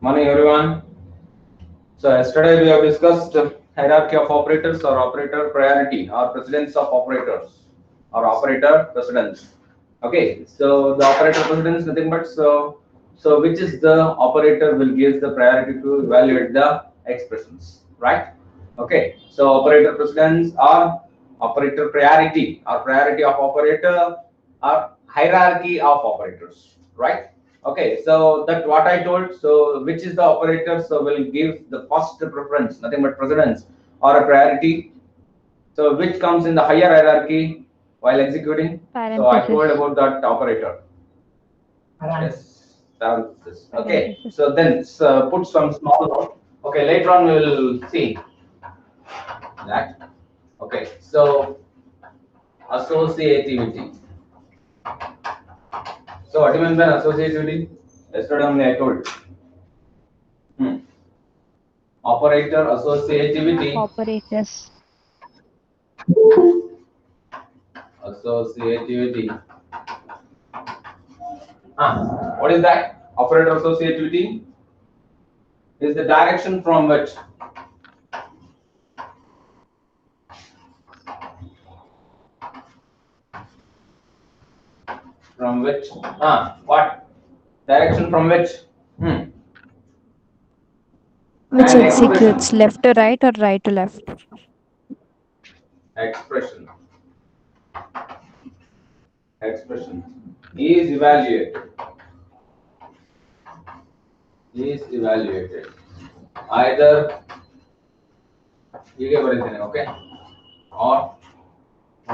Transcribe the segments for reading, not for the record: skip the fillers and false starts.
Morning, everyone. So yesterday we have discussed hierarchy of operators or operator priority or precedence of operators or operator precedence. Okay, so the operator precedence nothing but so which is the operator will give the priority to evaluate the expressions, right? Okay, so operator precedence or operator priority or priority of operator or hierarchy of operators, right? Okay, so that what I told. So which is the operator? So will give the first preference, nothing but precedence or a priority. So which comes in the higher hierarchy while executing. So I told Parenthesis. about that operator. Yes, parenthesis. Okay, Parenthesis. so then put some small note. Okay, later on we will see that. Okay, so associativity. So what do you mean by associativity? Yesterday only I told. Operator associativity. Operators. Associativity. What is that? Operator associativity is the direction from which what direction from which Which and expression executes left to right or right to left? expression expression is evaluated either ಹೀಗೆ ಬರೀತೇನೆ okay or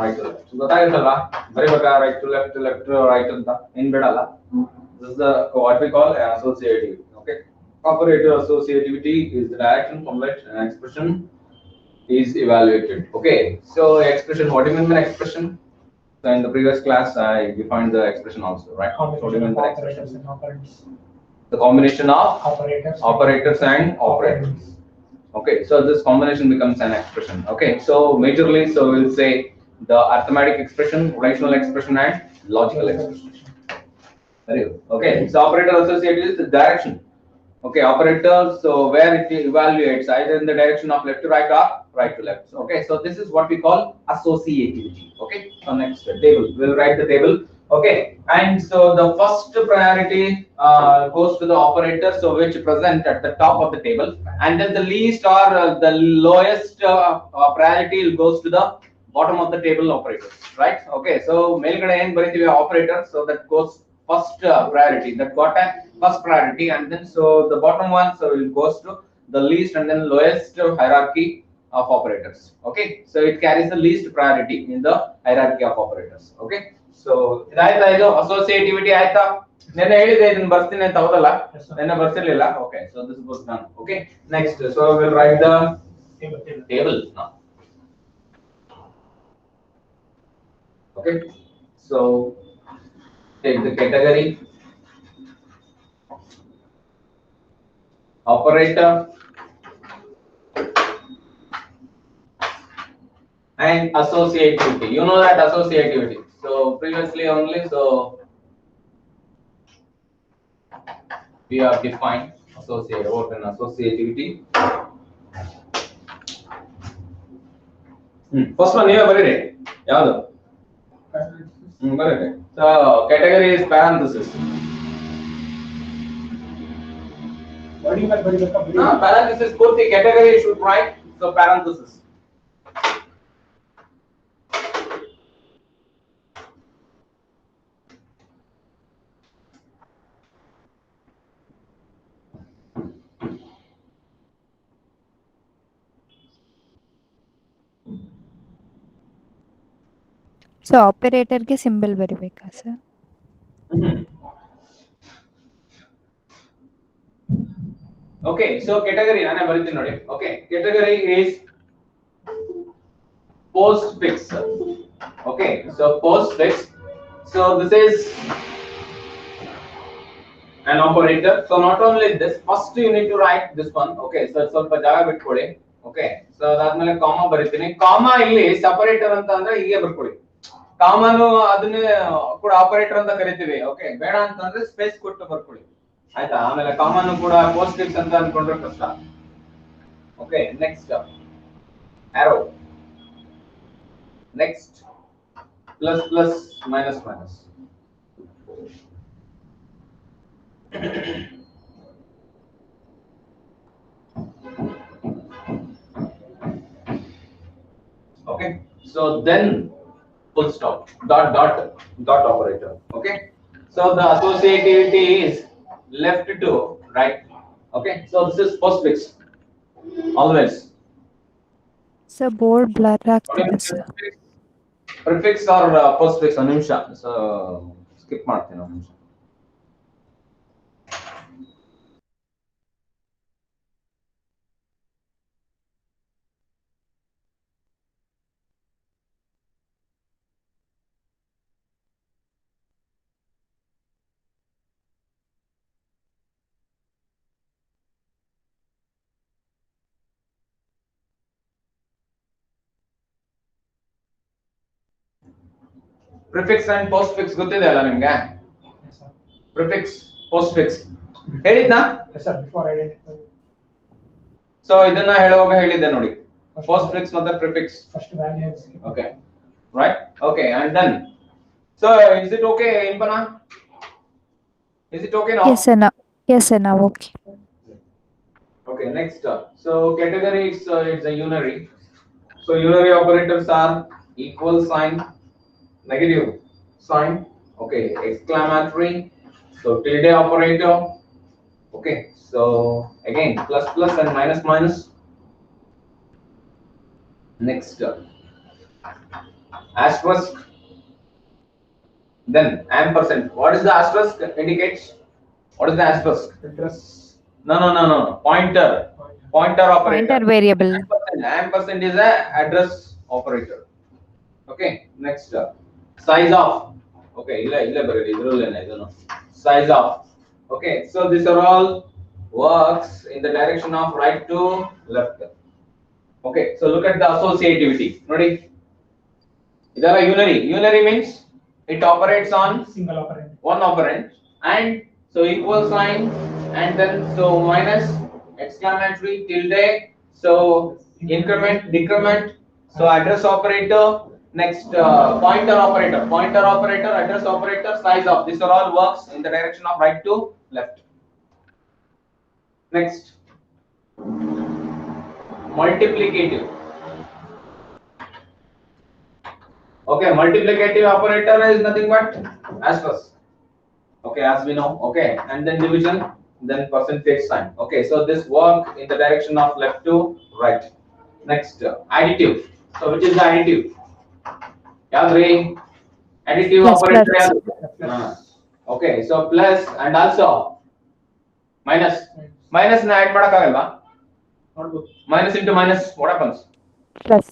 right to left ಗೊತ್ತಾಗುತ್ತಲ್ವಾ ಬರೀಬೇಕಾ right to left to right ಅಂತ ಏನ್ ಬೇಡಲ್ಲ. This is the what we call associativity. Okay, operator associativity is the direction from which an expression is evaluated. Okay, so expression, what do you mean by expression? So in the previous class I defined the expression also, right? So what do you mean by expression? The combination of operators and operators. Okay, so this combination becomes an expression. Okay, so majorly so we'll say the arithmetic expression, relational expression and logical expression. Very good. Okay, so operator associated is the direction. Okay, operator, so where it evaluates either in the direction of left to right or right to left. Okay, so this is what we call associativity. Okay, so next table, we'll write the table. Okay, and so the first priority goes to the operator, so which present at the top of the table, and then the least or the lowest priority goes to the bottom of the table operators, right? Okay, so ಮೇಲ್ಗಡೆ ಏನು ಬರೀತೀವಿ operator, so that goes first priority, that got a first priority, and then so the bottom one so it goes to the least and then lowest hierarchy of operators. Okay, so it carries the least priority in the hierarchy of operators. Okay, so ಇದಾಯ್ತಾ ಇದು associativity ಆಯ್ತಾ? ನೆನ್ನೆ ಹೇಳಿದೆ ಇದನ್ನ ಬರ್ತೀನಿ ಅಂತ ಹೌದಲ್ಲ? ನೆನ್ನೆ ಬರ್ತಿರ್ಲಿಲ್ಲ. Okay, so this was done. Okay, next so we'll write the table now. Okay, so take the category operator and associativity. You know that associativity. So previously only so we have defined associativity. First one here ಬರೀರಿ ಯಾವುದು ಬರೀರಿ. So category is parenthesis. Parenthesis ಪೂರ್ತಿ category should write, so parenthesis. So ಆಪರೇಟರ್ಗೆ symbol ಬರಿಬೇಕಾ sir? Okay, so category ನಾನೇ ಬರೀತೀನಿ ನೋಡಿ. Okay, category is postfix. Okay, so postfix, so this is an operator. So not only this, first you need to write this one. Okay, so ಸ್ವಲ್ಪ ಜಾಗ ಬಿಟ್ಕೊಳ್ಳಿ. Okay, so ಅದಾದ್ಮೇಲೆ comma ಬರೀತೀನಿ. Comma ಇಲ್ಲಿ separator ಅಂತ ಅಂದ್ರೆ ಹೀಗೆ ಬರ್ಕೊಳ್ಳಿ. ಕಾಮಾನು ಅದನ್ನೇ ಕೂಡ ಆಪರೇಟರ್ ಅಂತ ಕರಿತೀವಿ. ಓಕೆ, ಬೇಡ ಅಂತಂದ್ರೆ ಸ್ಪೇಸ್ ಕೊಟ್ಟು ಬರ್ಕೊಳ್ಳಿ. ಆಯ್ತಾ. ಆಮೇಲೆ ಕಾಮನ್ ಕೂಡ ಪೋಸ್ಟ್ ಫಿಕ್ಸ್ ಅಂತ ಅನ್ಕೊಂಡ್ರೆ ಕಷ್ಟ. Okay, next arrow, next plus plus minus minus. Okay, so then full stop, dot dot dot operator. Okay, so the associativity is left to right. Okay, so this is postfix always. Sir, board blur ಆಗ್ತಿದೆ sir. Prefix or postfix ಒಂದು ನಿಮಿಷ, so skip ಮಾಡ್ತೀನಿ ಒಂದು ನಿಮಿಷ. Prefix and post fix ಗೊತ್ತಿದೆ ಅಲ್ಲ ನಿಮ್ಗೆ? Prefix postfix ಹೇಳಿದ್ನಾ? ಸೊ ಇದನ್ನ ಹೇಳುವಾಗ ಹೇಳಿದ್ದೆ ನೋಡಿ, ಪೋಸ್ಟ್ ಫಿಕ್ಸ್ ಮತ್ತೆ prefix. Okay right, okay and then so is it okay Impana? Is it okay now? Yes sir, now. Yes sir, now okay. Okay, next. So category is it's a unary. So unary operators are equal sign, negative sign, okay, exclamatory, so tilde operator, okay, so again plus plus and minus minus. Next, asterisk, then ampersand. What is the asterisk indicates? What is the asterisk? Address. No, pointer operator. Pointer variable. Ampersand is a address operator. Okay, next, size of. Okay, illa bareli idrallena idano size of. Okay, so these are all works in the direction of right to left. Okay, so look at the associativity. Nodi, idala unary. Unary means it operates on Single operand. one operand, and so equal sign, and then so minus, exclamatory, tilde, so increment, decrement, so address operator. Next, pointer operator, address operator, size of. These are all works in the direction of right to left. Next, multiplicative. Okay, multiplicative operator is nothing but asterisk. Okay, as we know. Okay, and then division, then percentage sign. Okay, so this work in the direction of left to right. Next, additive. So which is the additive? Yadri, additive Plus, operator. plus. Okay, so plus and also minus. Minus na add ಮಾಡಕ್ಕಾಗಲ್ವಾ? Notebook. Minus into minus, what happens? Plus.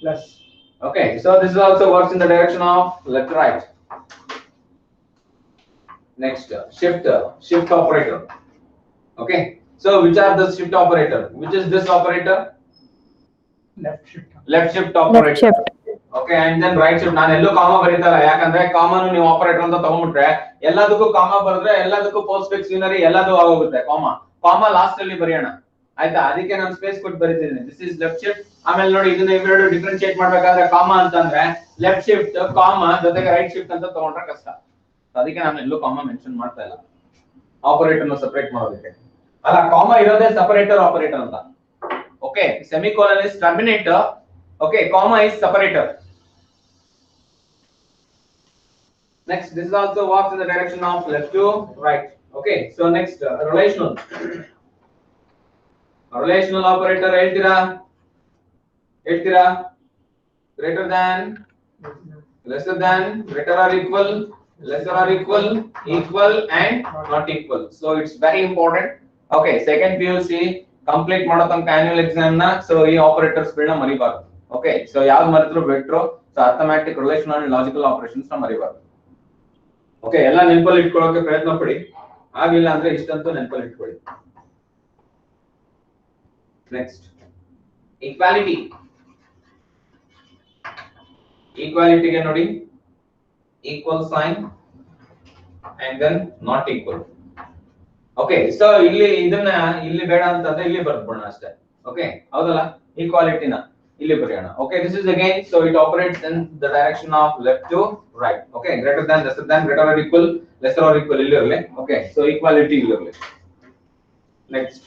Plus. Okay, so this also works in the direction of left to right. Next, shift operator. Okay, so which are the shift operator? Which is this operator? Left shift. Left shift operator. Left shift. Okay, and then right shift. ನಾನು ಎಲ್ಲೂ comma ಬರೀತಲ್ಲ, ಯಾಕಂದ್ರೆ common ನೀವು operator ಅಂತ ತಗೊಂಡ್ಬಿಟ್ರೆ ಎಲ್ಲದಕ್ಕೂ comma ಬರೆದ್ರೆ ಎಲ್ಲದಕ್ಕೂ post fix ಯೂನರಿ ಎಲ್ಲದೂ ಆಗೋಗುತ್ತೆ. ಕಾಮಾ ಲಾಸ್ಟ್ ಅಲ್ಲಿ ಬರೆಯೋಣ, ಆಯ್ತಾ? ಅದಕ್ಕೆ ನಾನು ಸ್ಪೇಸ್ ಕೊಟ್ಟು ಬರೀತಿದ್ದೀನಿ. This is left shift. ಆಮೇಲೆ ನೋಡಿ, ಇದನ್ನ ಇವೆರಡು ಡಿಫರೆನ್ಶಿಯೇಟ್ ಮಾಡ್ಬೇಕಾದ್ರೆ ಕಾಮಾ ಅಂತಂದ್ರೆ ಲೆಫ್ಟ್ ಶಿಫ್ಟ್ ಕಾಮಾ ಜೊತೆಗೆ ರೈಟ್ ಶಿಫ್ಟ್ ಅಂತ ತಗೊಂಡ್ರೆ ಕಷ್ಟ. ಅದಕ್ಕೆ ನಾನು ಎಲ್ಲೂ ಕಾಮಾ ಮೆನ್ಷನ್ ಮಾಡ್ತಾ ಇಲ್ಲ ಆಪರೇಟರ್ ನ ಸೆಪರೇಟ್ ಮಾಡೋದಕ್ಕೆ. ಅಲ್ಲ, ಕಾಮಾ ಇರೋದೇ ಸೆಪರೇಟರ್ ಆಪರೇಟರ್ ಅಂತ. Okay, semicolon is terminator. Okay, comma is separator. Next, this also works in the direction of left to right. Okay, so next, relational. Relational operator ಹೇಳ್ತೀರಾ? Greater than, lesser than, greater or equal, lesser or equal, equal and not equal. So it's very important. Okay, second PUC complete ಮಾಡೋ ತನಕ annual exam ನ so ಈ operators ಗಳನ್ನ ಮರಿಬಾರ್ದು. Okay, so ಯಾವ್ದು ಮರೆತರು better. So arithmetic, relational and logical operations ನ ಮರಿಬಾರ್ದು. Okay, ಎಲ್ಲ ನೆನಪಲ್ಲಿ ಇಟ್ಕೊಳ್ಳೋಕೆ ಪ್ರಯತ್ನ ಪಡಿ. ಆಗಿಲ್ಲ ಅಂದ್ರೆ ಇಷ್ಟಂತೂ ನೆನಪಲ್ಲಿ ಇಟ್ಕೊಳ್ಳಿ. Next, equality. ಈಕ್ವಾಲಿಟಿಗೆ ನೋಡಿ, equal sign and then not equal. Okay so ಇಲ್ಲಿ ಇದನ್ನ ಇಲ್ಲಿ ಬೇಡ ಅಂತಂದ್ರೆ ಇಲ್ಲಿ ಬರ್ದ್ಬಿಡೋಣ ಅಷ್ಟೇ. ಓಕೆ ಹೌದಲ್ಲ, ಈಕ್ವಾಲಿಟಿನ ಇಲ್ಲಿ ಬರೆಯೋಣ. Okay this is again so it operates in the direction of left to right. Okay greater than lesser than greater or equal lesser or equal ಇಲ್ಲಿ ಇರಲಿ. ಓಕೆ ಸೊ ಈಕ್ವಾಲಿಟಿ ಇಲ್ಲಿ ಇರಲಿ. ನೆಕ್ಸ್ಟ್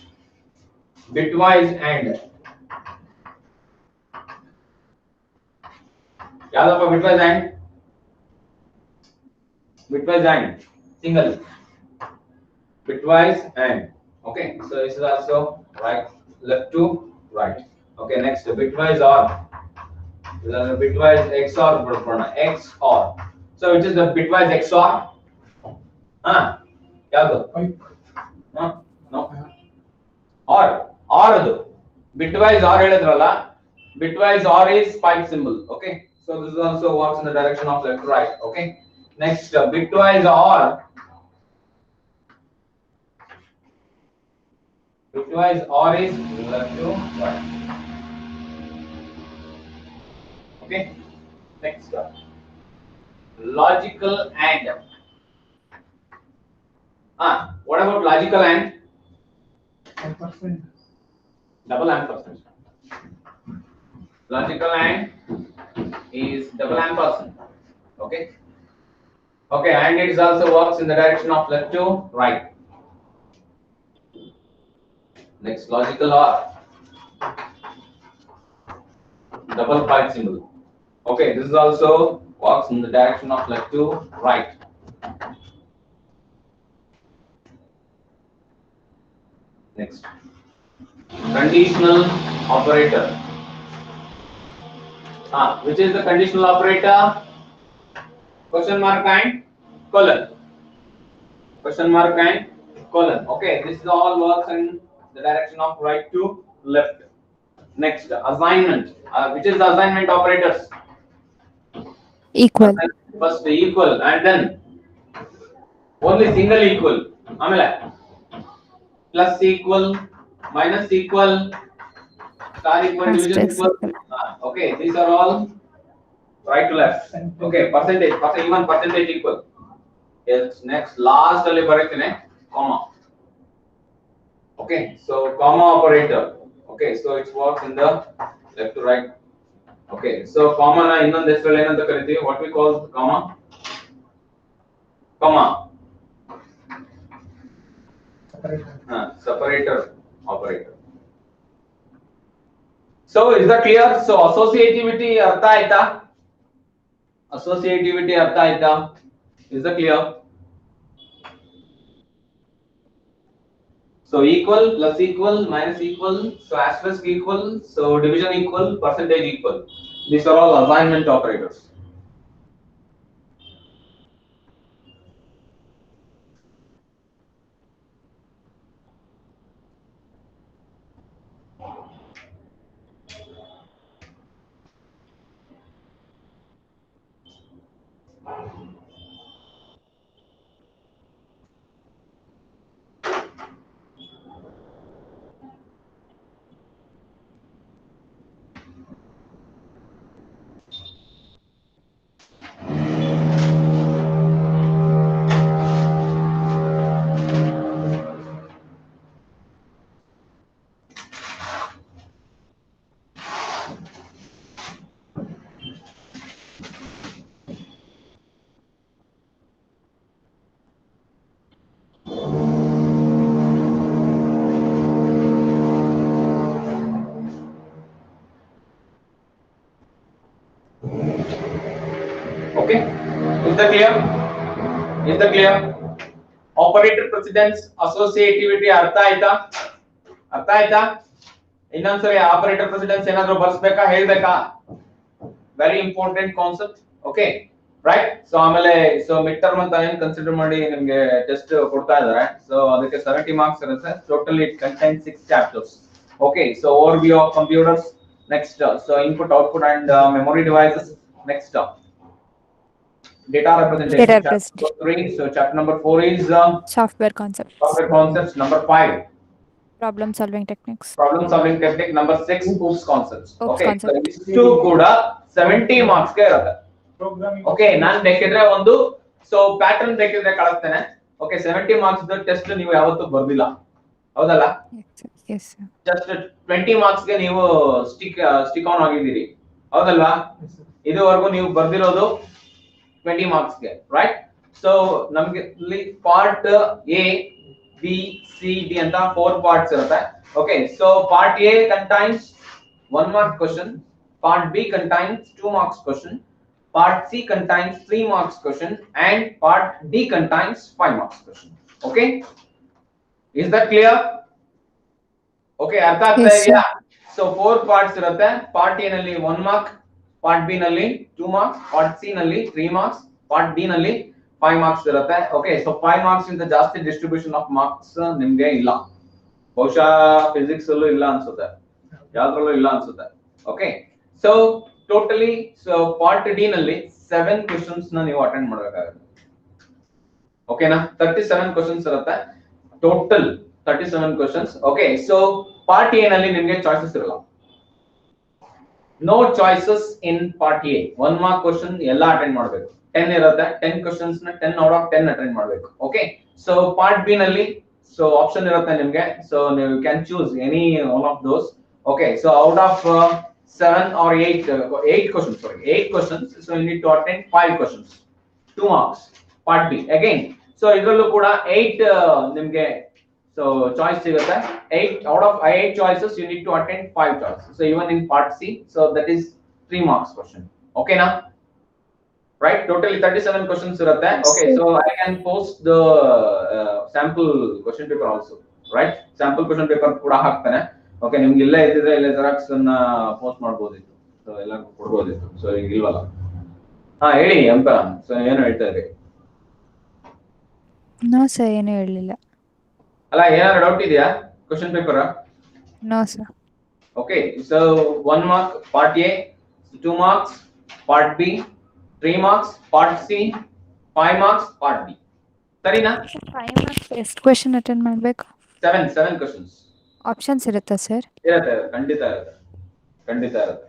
ಬಿಟ್ವೈಸ್ ಅಂಡ್ ಯಾವ್ದಪ್ಪ ಬಿಟ್ವೈಸ್ and? Bitwise and single. Bitwise and. Okay, so this is also right, left to right. Okay, next bitwise or. This is bitwise XOR XOR. So which is the bitwise XOR? ಯಾವುದು? No. Or ಅದು bitwise or ಹೇಳಿದ್ರಲ್ಲ, bitwise or is pipe symbol. Okay, so this is also works in the direction of left to right. Okay. Next, bitwise or. Bitwise or is left to right. Okay. Next, logical and. What about logical and? Ampersand. Double ampersand. Logical and is double ampersand. Okay. Okay, and it also works in the direction of left to right. Next, logical or. Double pipe symbol. Okay, this is also works in the direction of left to right. Next, conditional operator. Which is the conditional operator? Question mark and colon. Question mark and colon. Okay, this all works in the direction of right to left. Next, assignment. Which is the assignment operators? Equal. First equal and then only single equal. Amela plus equal, minus equal, star equal, division equal. Okay, these are all right to left. Okay, percentage, even percentage equal. Yes, next last ಅಲ್ಲಿ ಬರೀತೀನಿ comma. Okay, so comma operator. Okay, so it works in the left to right. Okay, so comma na ಇನ್ನೊಂದು ಹೆಸರಲ್ಲಿ ಏನಂತ ಕರಿತೀವಿ? What we call comma? Comma. Separator operator. So is that clear? So associativity ಅರ್ಥ ಆಯ್ತಾ? Associativity ಅರ್ಥ ಆಯ್ತಾ? Is that clear? So equal, plus equal, minus equal, so asterisk equal, so division equal, percentage equal. These are all assignment operators. Okay, is that clear? Is that clear? Operator precedence, associativity ಅರ್ಥ ಆಯ್ತಾ? ಅರ್ಥ ಆಯ್ತಾ? ಇನ್ನೊಂದ್ಸರಿ operator precedence ಏನಾದರೂ ಬರ್ಸ್ಬೇಕಾ ಹೇಳ್ಬೇಕಾ? Very important concept. Okay right. So ಆಮೇಲೆ so mid term ಅಂತ ಏನು ಕನ್ಸಿಡರ್ ಮಾಡಿ ನಿಮಗೆ ಟೆಸ್ಟ್ ಕೊಡ್ತಾ ಇದ್ದಾರೆ. ಸೊ ಅದಕ್ಕೆ 70 ಮಾರ್ಕ್ಸ್ ಇರುತ್ತೆ. Totally it contains 6 chapters. Okay so over view of computers. Next so input output and memory devices. Next data representation. Chapter 3. So chapter number 4 is software concepts. Software concepts. Number 5. Problem solving techniques. Problem solving technique. Number 6. OOPS concepts. OOPS okay. concepts. So ಇಷ್ಟು ಕೂಡ 70 marks ಗೆ ಇರುತ್ತೆ. Programming. Okay, ನಾನು ಬೇಕಿದ್ರೆ ಒಂದು so pattern ಬೇಕಿದ್ರೆ ಕಳಿಸ್ತೇನೆ. Okay 70 marks test ನೀವು ಯಾವತ್ತೂ ಬರ್ದಿಲ್ಲ ಹೌದಲ್ಲ Yes, sir. ಜಸ್ಟ್ 20 ಮಾರ್ಕ್ಸ್ ಗೆ ನೀವು ಸ್ಟಿಕ್ ಆನ್ ಆಗಿದ್ದೀರಿ ಹೌದಲ್ವಾ Yes, sir. ಇದುವರೆಗೂ ನೀವು ಬರ್ದಿರೋದು 20 ಮಾರ್ಕ್ಸ್ ಗೆ ರೈಟ್ ಸೊ ನಮಗೆ ಇಲ್ಲಿ part A B C D ಅಂತ 4 ಪಾರ್ಟ್ಸ್ ಇರುತ್ತೆ okay so part A contains 1 mark question, part B contains 2 marks question, part C contains 3 marks question and part D contains 5 marks question. Okay, is that clear? Okay, artha aagta Yes, idea? So 4 parts irutte. Part A nalli 1 mark, part B nalli 2 marks, part C nalli 3 marks, part D nalli 5 marks irutte. Okay, so 5 marks in the ಜಾಸ್ತಿ distribution of marks ನಿಮಗೆ ಇಲ್ಲ ಬಹುಶಃ physics ಅಲ್ಲೂ ಇಲ್ಲ ಅನ್ಸುತ್ತೆ ಯಾವ್ದ್ರಲ್ಲೂ ಇಲ್ಲ ಅನ್ಸುತ್ತೆ okay so totally so part D ನಲ್ಲಿ 7 ಕ್ವೆಶ್ಚನ್ಸ್ ನ ನೀವು ಅಟೆಂಡ್ ಮಾಡಬೇಕಾಗುತ್ತೆ ಓಕೆನಾ 37 ಕ್ವೆಶ್ಚನ್ಸ್ ಇರುತ್ತೆ total 37 questions okay so part A ನಲ್ಲಿ ನಿಮಗೆ ಚಾಯ್ಸಸ್ ಇರಲ್ಲ no choices in part A 1 mark question ಎಲ್ಲ ಅಟೆಂಡ್ ಮಾಡಬೇಕು 10 ಇರುತ್ತೆ 10 ಕ್ವೆಶ್ಚನ್ಸ್ ನ 10 ಔಟ್ ಆಫ್ 10 ಅಟೆಂಡ್ ಮಾಡಬೇಕು ಓಕೆ ಸೊ ಪಾರ್ಟ್ ಬಿ ನಲ್ಲಿ ಸೊ ಆಪ್ಷನ್ ಇರುತ್ತೆ ನಿಮಗೆ ಸೊ ನೀವು can choose any one of those okay so out of 7 or 8 questions sorry 8 questions so you need to attend 5 questions 2 marks part B again so idrallu kuda 8 nimge so choice sigute 8 out of 8 choices you need to attend 5 choices so even in part C so that is 3 marks question okay na right totally 37 questions irutte okay so I can post the sample question paper also right sample question paper kuda haktane okay ನಿಮ್ಗೆ ಇಲ್ಲೇ ಇದ್ದಿದ್ರೆ ಇಲ್ಲೇ xerox ಅನ್ನ post ಮಾಡಬಹುದಿತ್ತು so ಎಲ್ಲರಿಗೂ ಕೊಡಬಹುದಿತ್ತು so ಈಗ ಇಲ್ವಲ್ಲ ಹಾ ಹೇಳಿ ಅಂತ ಸೊ ಏನು ಹೇಳ್ತಾ ಇದ್ರಿ No, sir. ಏನು ಹೇಳಲಿಲ್ಲ. ಅಲ್ಲ ಏನಾದ್ರು ಡೌಟ್ ಇದೆಯಾ question paper No, sir. Okay so 1 mark part A 2 marks part B 3 marks part C 5 marks part D ಸರಿನಾ 5 marks ಎಷ್ಟು ಕ್ವೆಶ್ಚನ್ ಅಟೆಂಡ್ ಮಾಡಬೇಕು 7 questions ಆಪ್ಷನ್ಸ್ ಇರುತ್ತಾ ಸರ್ ಇರುತ್ತೆ ಖಂಡಿತ ಇರುತ್ತೆ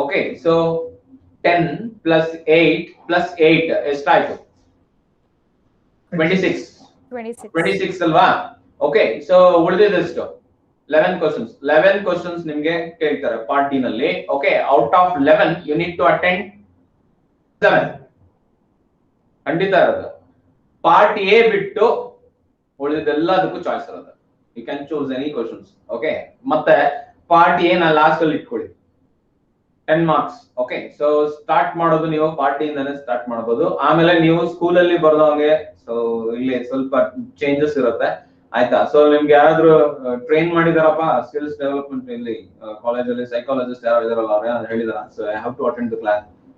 ಓಕೆ ಸೊ 10 plus 8 plus 8 ಎಷ್ಟಾಯ್ತು 26 ಅಲ್ವಾ ಓಕೆ ಸೊ ಉಳಿದಿದ್ದೆಷ್ಟು 11 ಕ್ವೆಶ್ಚನ್ಸ್ ನಿಮಗೆ ಕೇಳ್ತಾರೆ ಪಾರ್ಟ್ ಡಿ ನಲ್ಲಿ okay out of 11 you need to attend 7 ಖಂಡಿತ ಇರುತ್ತೆ ಪಾರ್ಟ್ ಎ ಬಿಟ್ಟು ಉಳಿದಿದ್ದೆಲ್ಲದಕ್ಕೂ ಚಾಯ್ಸ್ ಇರುತ್ತೆ you can choose any questions okay ಮತ್ತೆ ಪಾರ್ಟ್ ಎ ನ ಲಾಸ್ಟ್ ಅಲ್ಲಿ ಇಟ್ಕೊಳ್ಳಿ 10 marks okay so ಸ್ಟಾರ್ಟ್ ಮಾಡೋದು ನೀವು ಪಾರ್ಟ್ ಇಂದಾನೆ ಸ್ಟಾರ್ಟ್ ಮಾಡಬಹುದು ಆಮೇಲೆ ನೀವು ಸ್ಕೂಲ್ ಅಲ್ಲಿ ಬರೆದೋಂಗೆ ಸೊ ಇಲ್ಲಿ ಸ್ವಲ್ಪ ಚೇಂಜಸ್ ಇರುತ್ತೆ ಆಯ್ತಾ ಸೊ ನಿಮ್ಗೆ ಯಾರಾದ್ರೂ ಟ್ರೈನ್ ಮಾಡಿದಾರಪ್ಪ ಸ್ಕಿಲ್ಸ್ ಡೆವಲಪ್ಮೆಂಟ್ ಇಲ್ಲಿ ಕಾಲೇಜ್ ಅಲ್ಲಿ ಸೈಕಾಲಜಿಸ್ಟ್ ಯಾರು ಇದಾರಲ್ಲ ಅವ್ರು ಹೇಳಿದಾರ so I have to attend the